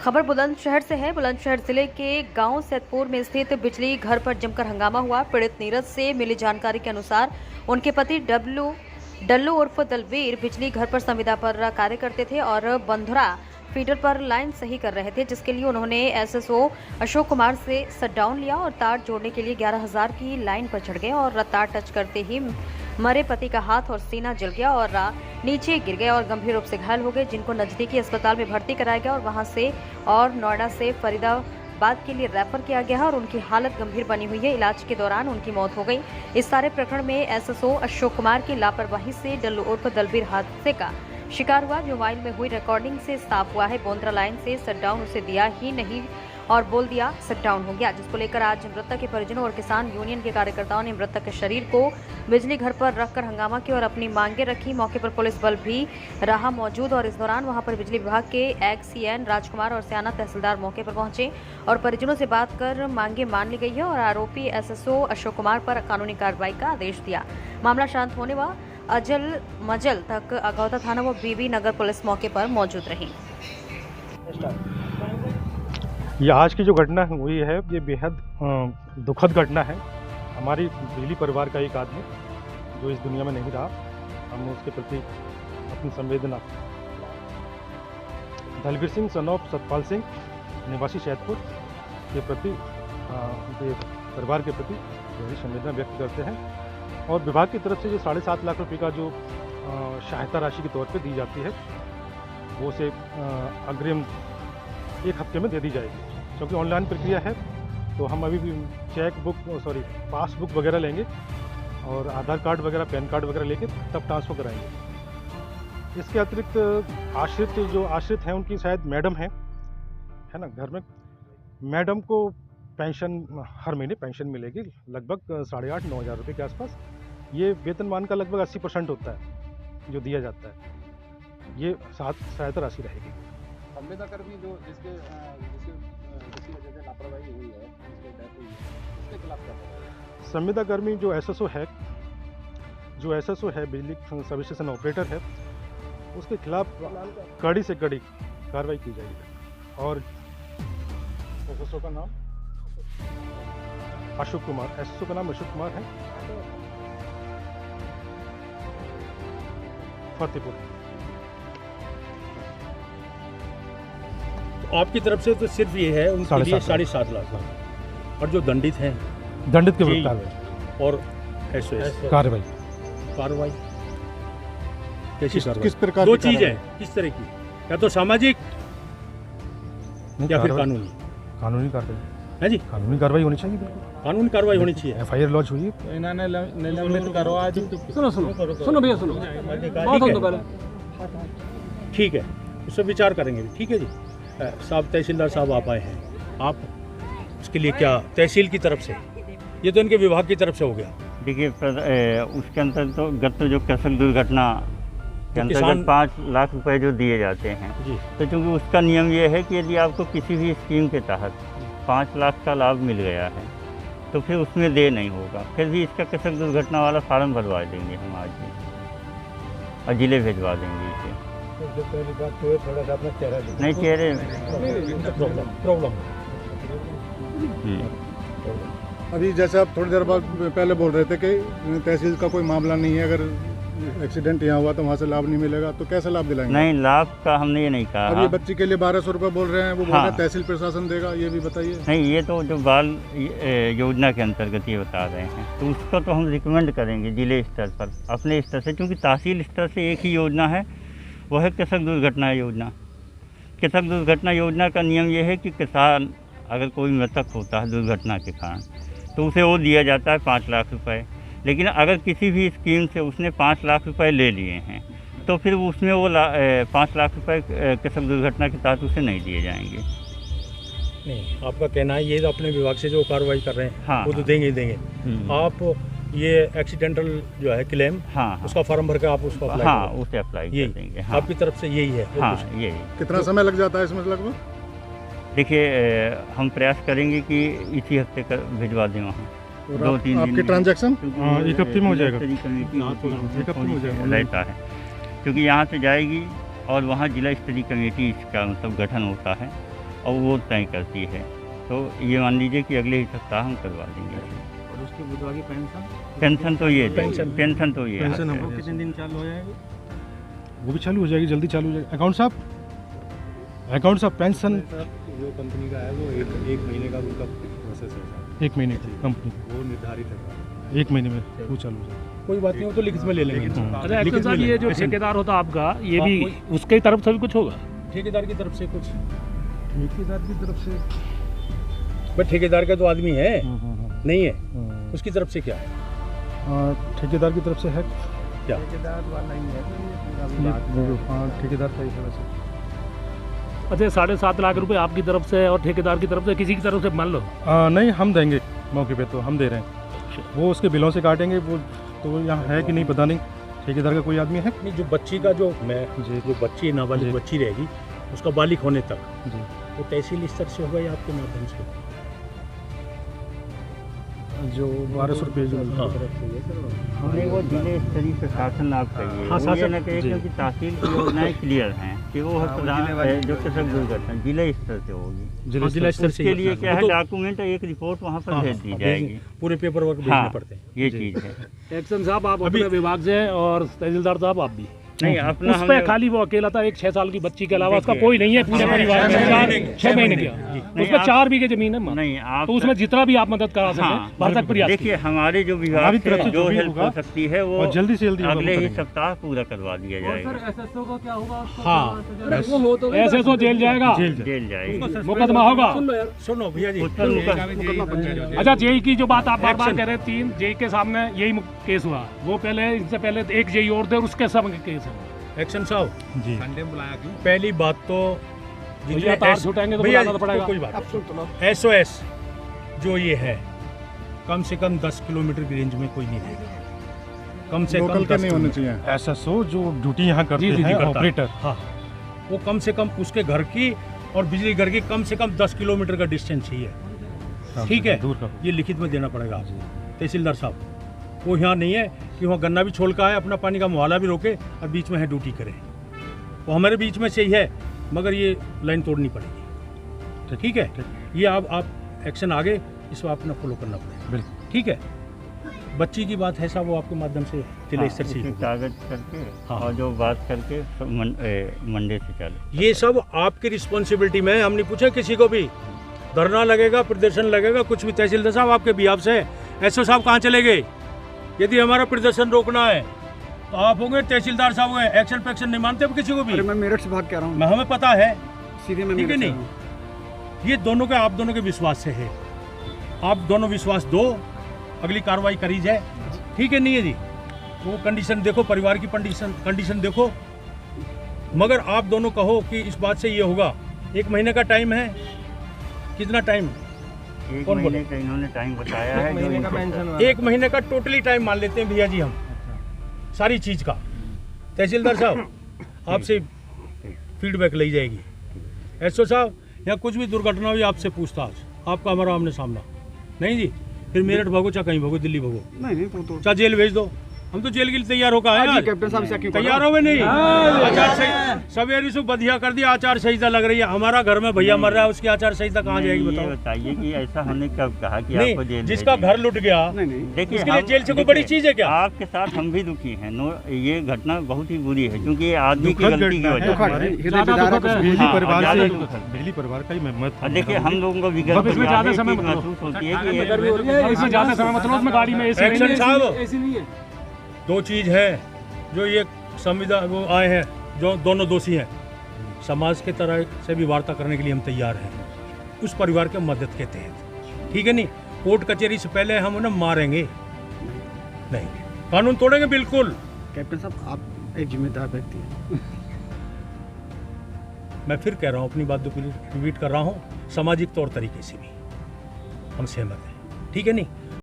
खबर बुलंदशहर से है। बुलंदशहर जिले के गांव सैदपुर में स्थित बिजली घर पर जमकर हंगामा हुआ। पीड़ित नीरज से मिली जानकारी के अनुसार उनके पति डल्लू उर्फ दलवीर बिजली घर पर संविदा पर कार्य करते थे और बंधुरा फीडर पर लाइन सही कर रहे थे, जिसके लिए उन्होंने एसएसओ अशोक कुमार से शटडाउन लिया और तार जोड़ने के लिए 11,000 की लाइन पर चढ़ गए और तार टच करते ही मरे पति का हाथ और सीना जल गया और नीचे गिर गए और गंभीर रूप से घायल हो गए, जिनको नजदीकी अस्पताल में भर्ती कराया गया और वहां से और नोएडा से फरीदाबाद के लिए रेफर किया गया है और उनकी हालत गंभीर बनी हुई है। इलाज के दौरान उनकी मौत हो गई। इस सारे प्रकरण में एसएसओ अशोक कुमार की लापरवाही से डल्लू उर्फ दलवीर हादसे का शिकार हुआ। मोबाइल में हुई रिकॉर्डिंग से साफ हुआ है बोंद्रा लाइन से शटडाउन उसे दिया ही नहीं और बोल दिया शटडाउन हो गया, जिसको लेकर आज मृतक के परिजनों और किसान यूनियन के कार्यकर्ताओं ने मृतक के शरीर को बिजली घर पर रखकर हंगामा किया और अपनी मांगे रखी। मौके पर पुलिस बल भी रहा मौजूद और इस दौरान वहां पर बिजली विभाग के एक्सीएन राजकुमार और स्याना तहसीलदार मौके पर पहुंचे और परिजनों से बात कर मांगे मान ली गई है और आरोपी एसएसओ अशोक कुमार पर कानूनी कार्रवाई का आदेश दिया। मामला शांत होने व अजल मजल तक अगौता थाना व बीबी नगर पुलिस मौके पर मौजूद रही। ये आज की जो घटना हुई है ये बेहद दुखद घटना है। हमारी बिजली परिवार का एक आदमी जो इस दुनिया में नहीं रहा, हमने उसके प्रति अपनी संवेदना दलवीर सिंह सन ऑफ सतपाल सिंह निवासी सैदपुर के प्रति उनके परिवार के प्रति गहरी संवेदना व्यक्त करते हैं और विभाग की तरफ से जो 7.5 लाख रुपये का जो सहायता राशि के तौर पे दी जाती है वो उसे अग्रिम 1 हफ्ते में दे दी जाएगी, क्योंकि ऑनलाइन प्रक्रिया है। तो हम अभी भी पासबुक वगैरह लेंगे और आधार कार्ड वगैरह पैन कार्ड वगैरह लेके तब ट्रांसफ़र कराएंगे। इसके अतिरिक्त जो आश्रित हैं उनकी शायद मैडम है ना घर में, मैडम को पेंशन हर महीने पेंशन मिलेगी लगभग 8,500-9 हज़ार रुपये के आसपास। ये वेतनमान का लगभग 80% होता है जो दिया जाता है। ये सहायता राशि रहेगी। संविदाकर्मी जो जिसकी वजह से लापरवाही हुई है, जिसकी डेथ हुई है, उसके खिलाफ क्या है? संविदाकर्मी जो एसएसओ है बिजली सब स्टेशन ऑपरेटर है, उसके खिलाफ कड़ी से कड़ी कार्रवाई की जाएगी। और एसएसओ का नाम अशोक कुमार, एसएसओ का नाम अशोक कुमार है, फतेहपुर। आपकी तरफ से तो सिर्फ ये है उनके लिए 7.5 लाख और जो दंडित हैं दंडित के विरुद्ध और कार्रवाई कैसी कार्रवाई? किस प्रकार? 2 चीज़ है, किस तरह की, या तो सामाजिक या फिर कानूनी कार्रवाई है जी। कानूनी कार्रवाई होनी चाहिए, बिल्कुल कानूनी कार्रवाई होनी चाहिए। एफआईआर लॉन्च हुई ठीक है, उस पर विचार करेंगे। ठीक है जी। साहब तहसीलदार साहब आप आए हैं, आप उसके लिए क्या तहसील की तरफ से, ये तो इनके विभाग की तरफ से हो गया। देखिए उसके अंतर्गत तो गत जो कसक दुर्घटना के अंतर्गत 5 लाख रुपए जो दिए जाते हैं जी, तो चूँकि उसका नियम ये है कि यदि आपको किसी भी स्कीम के तहत 5 लाख का लाभ मिल गया है तो फिर उसमें दे नहीं होगा। फिर भी इसका कसक दुर्घटना वाला फार्म भरवा देंगे हम आज ही और जिले भिजवा देंगे इसे। नहीं चेहरे प्रॉब्लम अभी जैसे आप थोड़ी देर बाद पहले बोल रहे थे कि तहसील का कोई मामला नहीं है, अगर एक्सीडेंट यहाँ हुआ तो वहाँ से लाभ नहीं मिलेगा, तो कैसे लाभ दिलाएंगे? नहीं, लाभ का हमने ये नहीं कहा। अब ये बच्ची के लिए 1200 रुपये बोल रहे हैं, वो बोल रहे हैं तहसील प्रशासन देगा, ये भी बताइए। नहीं, ये तो जो बाल योजना के अंतर्गत ये बता रहे हैं, तो उसको तो हम रिकमेंड करेंगे जिले स्तर पर अपने स्तर से, क्योंकि तहसील स्तर से एक ही योजना है, वह है कसक दुर्घटना योजना। कसक दुर्घटना योजना का नियम यह है कि किसान अगर कोई मृतक होता है दुर्घटना के कारण तो उसे वो दिया जाता है 5 लाख रुपए। लेकिन अगर किसी भी स्कीम से उसने 5 लाख रुपए ले लिए हैं तो फिर उसमें वो 5 लाख रुपए कसक दुर्घटना के तहत उसे नहीं दिए जाएंगे। नहीं, आपका कहना है ये अपने विभाग से जो कार्रवाई कर रहे हैं हाँ, वो तो देंगे ही देंगे। आप ये एक्सीडेंटल जो है क्लेम, हाँ, उसका फॉर्म भर के आप उसको अप्लाई हाँ, उसे अप्लाई कर देंगे। हाँ, आपकी तरफ से यही है। हाँ, यही। कितना समय लग जाता है इसमें लगभग? देखिए हम प्रयास करेंगे कि इसी हफ्ते का भिजवा दें वहाँ। 2-3 दिन आपके ट्रांजैक्शन 1 हफ्ते में हो जाएगा, रहता है, क्योंकि यहाँ से जाएगी और वहाँ जिला स्तरीय कमेटी इसका मतलब गठन होता है और वो तय करती है। तो ये मान लीजिए कि अगले ही सप्ताह हम करवा देंगे। और उसके विधवा की पेंशन तो ये पेंशन तो ये पेंशन है। हमको कितने दिन चालू हो जाएगी? वो भी चालू हो जाएगी, जल्दी चालू हो जाएगी। अकाउंट साहब पेंशन जो कंपनी का है वो एक महीने का उनका प्रोसेस है, 1 महीने की कंपनी, वो निर्धारित है। 1 महीने में वो चालू हो जाएगी। कोई बात नहीं, वो तो लिखित में ले लेंगे। अच्छा एक्शन साहब, ये जो ठेकेदार होता आपका, ये भी उसके तरफ से भी कुछ होगा? ठेकेदार की तरफ से कुछ, ठेकेदार की तरफ से बट ठेकेदार का तो आदमी है नहीं है, उसकी तरफ से क्या है? ठेकेदार की तरफ से है क्या? ठेकेदार वाला ही है। हाँ, ठेकेदार का ही है वैसे। अच्छा 7.5 लाख रुपए आपकी तरफ से और ठेकेदार की तरफ से, किसी की तरफ से मान लो? नहीं, हम देंगे मौके पे, तो हम दे रहे हैं। वो उसके बिलों से काटेंगे, वो तो यहाँ है कि नहीं पता नहीं। ठेकेदार का कोई आदमी है नहीं, जो बच्ची का जो बच्ची नाबालिग बच्ची रहेगी उसका बालिग होने तक जी, वो तहसील स्तर से होगा या आपके माध्यम से? जो 1200 रुपये जो नहीं, वो जिले स्तरीय प्रशासन आप कहिए। हाँ, वो ये शासन, ना कहिए जी। क्योंकि तहसील की योजनाएं क्लियर हैं कि वो प्रधान जो कृषक दुर्घटना जिले स्तर से होगी। जिला स्तर से उसके लिए क्या है, तो डॉक्यूमेंट एक रिपोर्ट वहाँ पर भेज दी जाएगी। पूरे पेपर वर्क भेजने हाँ, पड़ते हैं। ये चीज़ है। एक्शन साहब आप अपने विभाग से हैं और तहसीलदार साहब आप भी। नहीं, अपना उस पे खाली वो अकेला था, एक 6 साल की बच्ची के अलावा उसका कोई नहीं है पूरे परिवार में। 6 महीने का उसमें 4 बीघे जमीन है। नहीं, आप तो उसमें जितना भी आप मदद करा सकते हाँ, हैं भरसक प्रयास देखिए हमारे जो विभाग हमारी तरफ से से जो जो भी हेल्प हो होगा, सकती है वो और जल्दी से जल्दी होगा, अगले वो ही करेंगे। सप्ताह पूरा करवा दिया जाएगा। हाँ, ऐसे तो जेल जाएगा, जेल जाएगी। मुकदमा होगा। सुनो भैया जी, उसका मुकदमा- अच्छा जेई की जो बात आप बार बार कह रहे हैं, 3 जेई के सामने यही केस हुआ। वो पहले, इनसे पहले एक जेई और थे और उसके सब केस है। एक्शन साहब, जी। पहली बात तो भैया तार छूटेंगे तो भैया, बुलाना तो पड़ेगा। कोई बात SOS जो ये है कम से कम 10 किलोमीटर की रेंज में कोई नहीं रहेगा। कम से कम लोकल के 10 नहीं होने किलोमीटर। चाहिए। SSO जो ड्यूटी यहाँ करते जी, हैं, करता है। ऑपरेटर, हाँ, वो कम से कम उसके घर की और बिजली घर की कम से कम 10 किलोमीटर का डिस्टेंस ही है। ठीक है, दूर का। ये लिखित में देना पड़ेगा आपको तहसीलदार साहब। वो यहाँ नहीं है कि वहाँ गन्ना भी छोड़ का है, अपना पानी का मुहाला भी रोके और बीच में है ड्यूटी करे। वो हमारे बीच में से ही है, मगर ये लाइन तोड़नी पड़ेगी। ठीक है, ये आप एक्शन आगे इसको अपना फॉलो करना पड़ेगा। बिल्कुल। ठीक है, बच्ची की बात है साहब, वो आपके माध्यम से जिला स्तर से ही उसके होगी। कागज करके हाँ। और जो बात करके मंडे से चालू। ये सब आपकी रिस्पॉन्सिबिलिटी में है। हमने पूछा किसी को भी, धरना लगेगा, प्रदर्शन लगेगा, कुछ भी, तहसीलदार साहब आपके बिहाफ से। SO साहब कहाँ चले गए? यदि हमारा प्रदर्शन रोकना है तो आप होंगे, तहसीलदार साहब होंगे, एक्शन पैक्शन नहीं मानते अब किसी को भी। मैं मेरठ से भाग के आ रहा हूँ, मैं, हमें पता है, सीधे मैं ठीक है मेरठ से नहीं? आ रहा हूँ। ये दोनों के, आप दोनों के विश्वास से है। आप दोनों विश्वास दो, अगली कार्रवाई करी जाए। ठीक है नहीं है जी? वो कंडीशन देखो, परिवार की कंडीशन देखो, मगर आप दोनों कहो कि इस बात से ये होगा। 1 महीने का टाइम है, कितना टाइम? 1 कौन महीने का इन्होंने टाइम बताया है। जो इनको- 1 महीने का टोटली टाइम मान लेते हैं भैया जी हम, सारी चीज़ का। तहसीलदार साहब आपसे फीडबैक ली जाएगी। SO साहब, यहाँ कुछ भी दुर्घटना हुई आपसे पूछताछ, आपका हमारा आमने सामना नहीं जी। फिर मेरठ भागो, चाहे कहीं भागो, दिल्ली भागो, नहीं वो तो चाहे जेल भेज दो। हम तो जेल के लिए तैयार होकर आए जी, आज। कैप्टन साहब से क्यों कर रहे तैयार हो गए नहीं? आचार संहिता सवेरे से बधिया कर दिया, आचार संहिता लग रही है। हमारा घर में भैया मर रहा है, उसकी आचार संहिता कहाँ जाएगी नहीं, ये बताओ? बताइए कि ऐसा हमने कब कहा कि आपको नहीं, जेल जिसका भेजिए? घर लुट गया, नहीं नहीं देखिए उसके लिए हम- जेल से कोई देखिए, बड़ी चीज़ है क्या? आपके साथ हम भी दुखी हैं। ये घटना बहुत ही बुरी है क्योंकि ये आदमी की दुखद गलती की घटना है। वजह से। हमारे हृदय ज़्यादा विदारक दुखद है। बिजली हाँ, परिवार ज़्यादा से, दुखद है। बिजली परिवार का ही मैं मत। और देखिए हम लोगों को विगत अब इसमें ज़्यादा समय मत लो। महसूस होती है कि इसमें ज्यादा समय मतलब उसमें गाड़ी में ऐसी एक्शन साहब, ऐसी नहीं है। 2 चीज़ है जो ये संविधान वो आए हैं, जो दोनों दोषी हैं। समाज के तरह से भी वार्ता करने के लिए हम तैयार हैं, उस परिवार के मदद के तहत। ठीक है नहीं? कोर्ट कचहरी से पहले हम उन्हें मारेंगे नहीं, कानून तोड़ेंगे बिल्कुल। कैप्टन साहब आप एक जिम्मेदार व्यक्ति हैं। मैं फिर कह रहा हूँ, अपनी बात रिपीट कर रहा हूँ, सामाजिक तौर तरीके से भी हम सहमत हैं। ठीक है नहीं?